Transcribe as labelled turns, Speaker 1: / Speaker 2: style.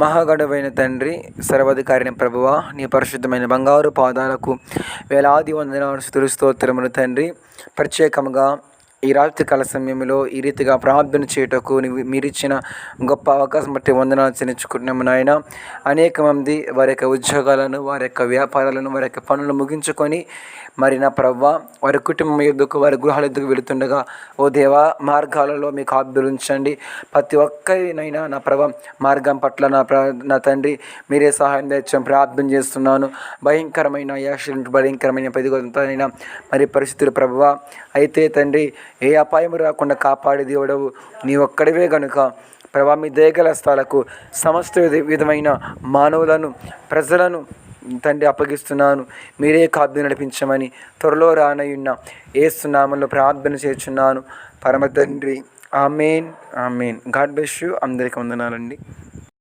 Speaker 1: మహాగణుడైన తండ్రి, సర్వాధికారిని ప్రభువా, నీ పరిశుద్ధమైన బంగారు పాదాలకు వేలాది వందనాలు, స్తుతులు, స్తోత్రములు తండ్రి. ప్రత్యేకంగా ఈ రాత్రికాల సమయంలో ఈ రీతిగా ప్రార్థన చేయుటకు మీరిచ్చిన గొప్ప అవకాశం బట్టి వందనాలు చెల్లించుకుంటున్నాము నాయన. అనేక మంది వారి యొక్క ఉద్యోగాలను, వారి యొక్క వ్యాపారాలను, వారి యొక్క పనులు ముగించుకొని మరి నా ప్రవ్వ వారి కుటుంబం ఎద్దుకు, వారి గృహాల ఎద్దుకు వెళుతుండగా ఓ దేవా, మార్గాలలో మీకు ఆజ్ఞాపించండి. ప్రతి ఒక్కరినైనా నా ప్రభ మార్గం పట్ల నా తండ్రి మీరే సహాయం తెచ్చని ప్రార్థన చేస్తున్నాను. భయంకరమైన యాక్సిడెంట్, భయంకరమైన ప్రతికూలతైనా మరి పరిస్థితులు ప్రభువ అయితే తండ్రి ఏ అపాయం రాకుండా కాపాడే దేవుడవు నీ ఒక్కడివే గనుక ప్రభా, మీ దయగల స్థలాలకు సమస్త విధమైన మానవులను, ప్రజలను తండ్రి అప్పగిస్తున్నాను. మీరే కాపుదల నడిపించమని త్వరలో రానయున్న యేసు నామములో ప్రార్థన చేస్తున్నాను పరమ తండ్రి. Amen, amen. God bless you. అందరికీ వందనాలండి.